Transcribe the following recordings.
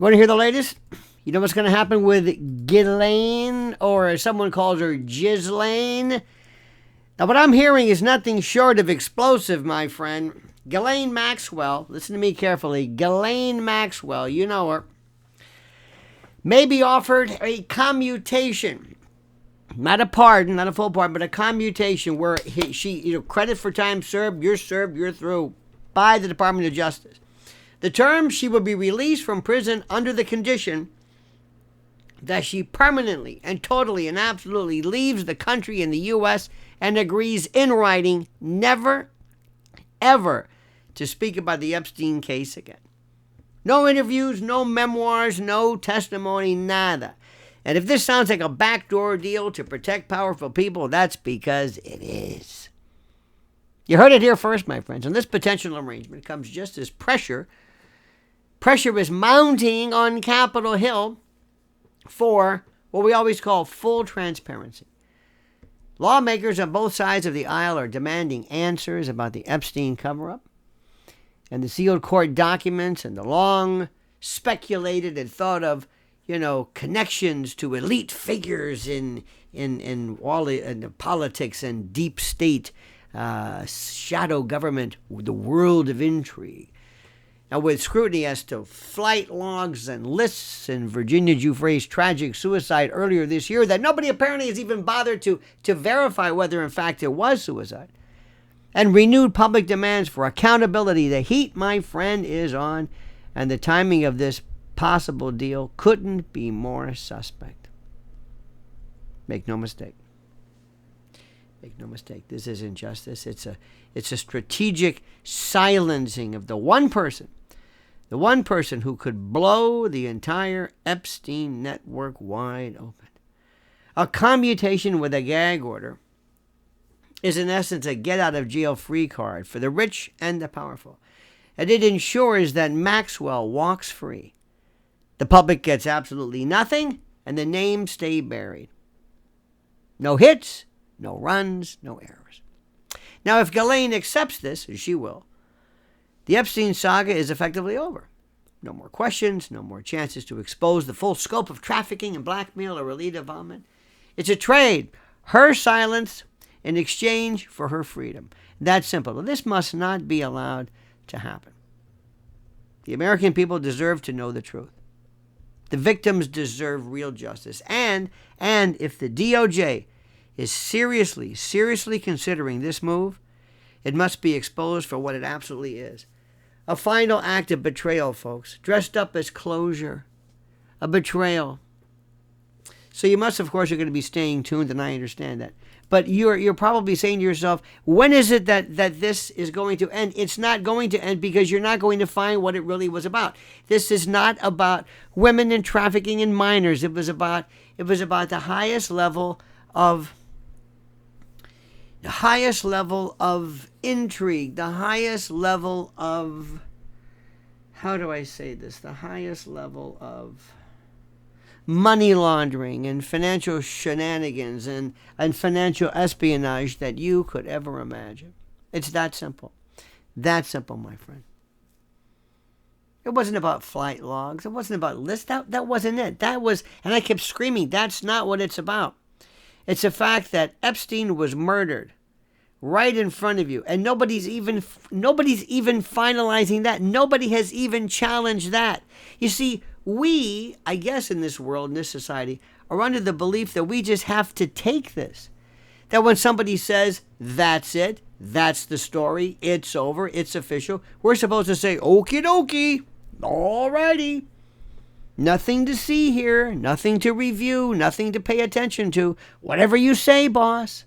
Want to hear the latest? You know what's going to happen with Ghislaine, or as someone calls her, Ghislaine? Now, what I'm hearing is nothing short of explosive, my friend. Ghislaine Maxwell, listen to me carefully. Ghislaine Maxwell, you know her, may be offered a commutation. Not a pardon, not a full pardon, but a commutation where she, credit for time served, you're through by the Department of Justice. The term, she will be released from prison under the condition that she permanently and totally and absolutely leaves the country in the U.S. and agrees in writing never, ever to speak about the Epstein case again. No interviews, no memoirs, no testimony, nada. And if this sounds like a backdoor deal to protect powerful people, that's because it is. You heard it here first, my friends. And this potential arrangement comes just as pressure is mounting on Capitol Hill for what we always call full transparency. Lawmakers on both sides of the aisle are demanding answers about the Epstein cover-up and the sealed court documents and the long speculated and thought of, connections to elite figures in politics and deep state, shadow government, the world of intrigue. Now, with scrutiny as to flight logs and lists in Virginia Giuffre's tragic suicide earlier this year that nobody apparently has even bothered to verify whether in fact it was suicide, and renewed public demands for accountability, the heat, my friend, is on, and the timing of this possible deal couldn't be more suspect. Make no mistake. Make no mistake. This isn't justice. It's a strategic silencing of the one person who could blow the entire Epstein network wide open. A commutation with a gag order is in essence a get-out-of-jail-free card for the rich and the powerful. And it ensures that Maxwell walks free. The public gets absolutely nothing, and the names stay buried. No hits, no runs, no errors. Now, if Ghislaine accepts this, as she will, the Epstein saga is effectively over. No more questions, no more chances to expose the full scope of trafficking and blackmail or elite involvement. It's a trade. Her silence in exchange for her freedom. That simple. This must not be allowed to happen. The American people deserve to know the truth. The victims deserve real justice. And if the DOJ is seriously considering this move, it must be exposed for what it absolutely is. A final act of betrayal, folks, dressed up as closure. A betrayal. So you must, of course, you're going to be staying tuned, and I understand that. But you're probably saying to yourself, when is it that this is going to end? It's not going to end because you're not going to find what it really was about. This is not about women and trafficking and minors. It was about the highest level of intrigue, the highest level of, how do I say this? The highest level of money laundering and financial shenanigans and financial espionage that you could ever imagine. It's that simple. That simple, my friend. It wasn't about flight logs. It wasn't about lists. That wasn't it. That was, and I kept screaming, that's not what it's about. It's the fact that Epstein was murdered right in front of you, and nobody's even finalizing that. Nobody has even challenged that. You see, we, I guess in this world, in this society, are under the belief that we just have to take this. That when somebody says, that's it, that's the story, it's over, it's official, we're supposed to say, okie dokie, alrighty. Nothing to see here, nothing to review, nothing to pay attention to. Whatever you say, boss.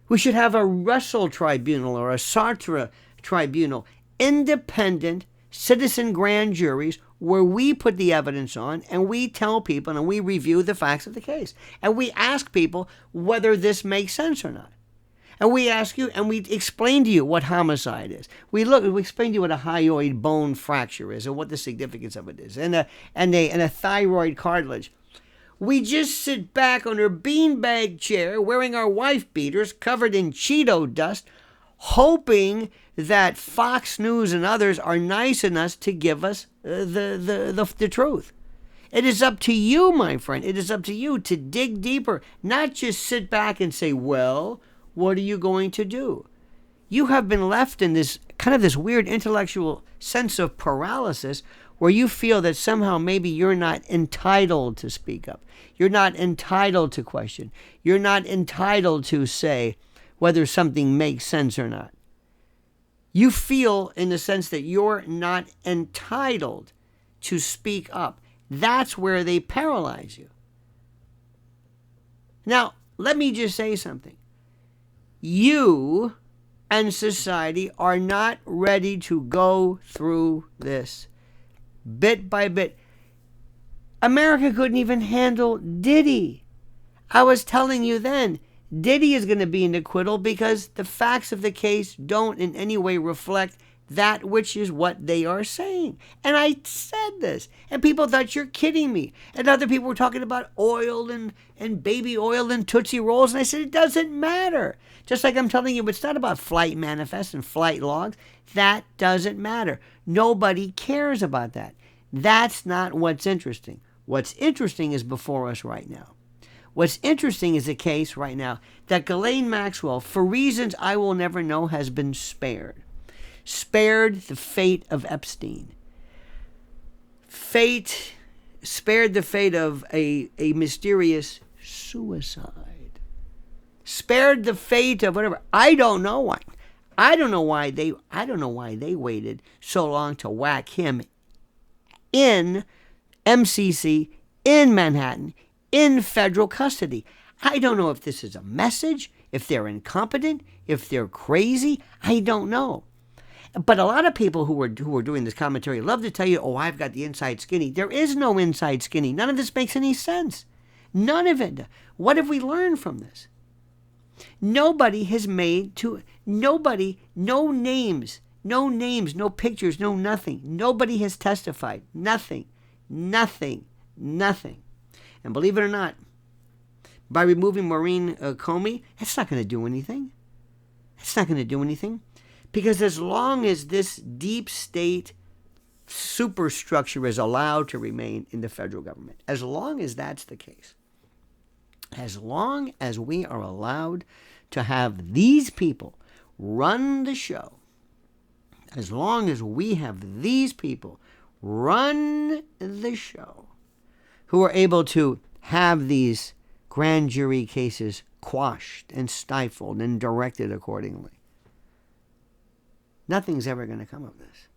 We should have a Russell tribunal or a Sartre tribunal, independent citizen grand juries where we put the evidence on and we tell people and we review the facts of the case. And we ask people whether this makes sense or not. And we ask you and we explain to you what homicide is. We explain to you what a hyoid bone fracture is and what the significance of it is, and a thyroid cartilage. We just sit back on our beanbag chair wearing our wife beaters covered in Cheeto dust, hoping that Fox News and others are nice enough to give us the truth. It is up to you, my friend. It is up to you to dig deeper, not just sit back and say, well, what are you going to do? You have been left in this kind of this weird intellectual sense of paralysis where you feel that somehow maybe you're not entitled to speak up. You're not entitled to question. You're not entitled to say whether something makes sense or not. You feel in the sense that you're not entitled to speak up. That's where they paralyze you. Now, let me just say something. You and society are not ready to go through this bit by bit. America couldn't even handle Diddy. I was telling you then, Diddy is going to be an acquittal because the facts of the case don't in any way reflect that which is what they are saying. And I said this, and people thought you're kidding me. And other people were talking about oil and baby oil and Tootsie Rolls. And I said, it doesn't matter. Just like I'm telling you, it's not about flight manifests and flight logs. That doesn't matter. Nobody cares about that. That's not what's interesting. What's interesting is before us right now. What's interesting is a case right now that Ghislaine Maxwell, for reasons I will never know, has been spared. Spared the fate of Epstein. Spared the fate of a mysterious suicide. Spared the fate of whatever. I don't know why. I don't know why they waited so long to whack him in MCC, in Manhattan, in federal custody. I don't know if this is a message, if they're incompetent, if they're crazy. I don't know. But a lot of people who are doing this commentary love to tell you, oh, I've got the inside skinny. There is no inside skinny. None of this makes any sense. None of it. What have we learned from this? Nobody has no names, no pictures, no nothing. Nobody has testified. Nothing. And believe it or not, by removing Maureen Comey, that's not going to do anything. It's not going to do anything. Because as long as this deep state superstructure is allowed to remain in the federal government, as long as that's the case, as long as we are allowed to have these people run the show, as long as we have these people run the show, who are able to have these grand jury cases quashed and stifled and directed accordingly, nothing's ever going to come of this.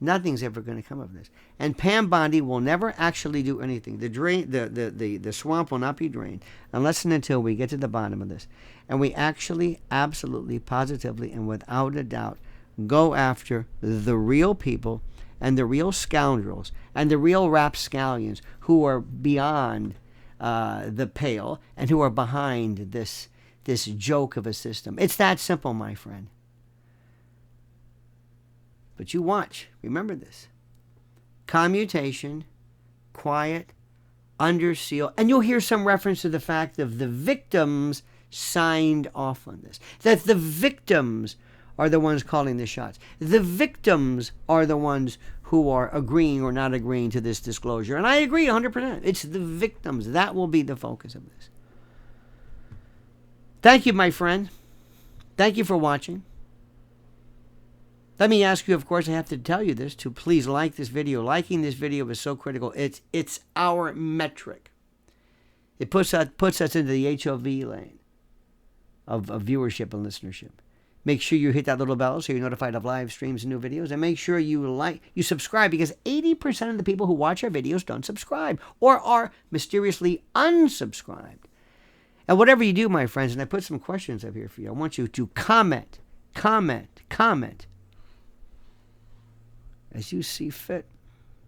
Nothing's ever going to come of this. And Pam Bondi will never actually do anything. The swamp will not be drained unless and until we get to the bottom of this. And we actually, absolutely, positively, and without a doubt, go after the real people and the real scoundrels and the real rapscallions who are beyond the pale and who are behind this joke of a system. It's that simple, my friend. But you watch. Remember this. Commutation, quiet, under seal. And you'll hear some reference to the fact of the victims signed off on this. That the victims are the ones calling the shots. The victims are the ones who are agreeing or not agreeing to this disclosure. And I agree 100%. It's the victims. That will be the focus of this. Thank you, my friend. Thank you for watching. Let me ask you, of course, I have to tell you this, to please like this video. Liking this video is so critical. It's our metric. It puts us into the HOV lane of viewership and listenership. Make sure you hit that little bell so you're notified of live streams and new videos. And make sure you subscribe, because 80% of the people who watch our videos don't subscribe or are mysteriously unsubscribed. And whatever you do, my friends, and I put some questions up here for you, I want you to comment as you see fit.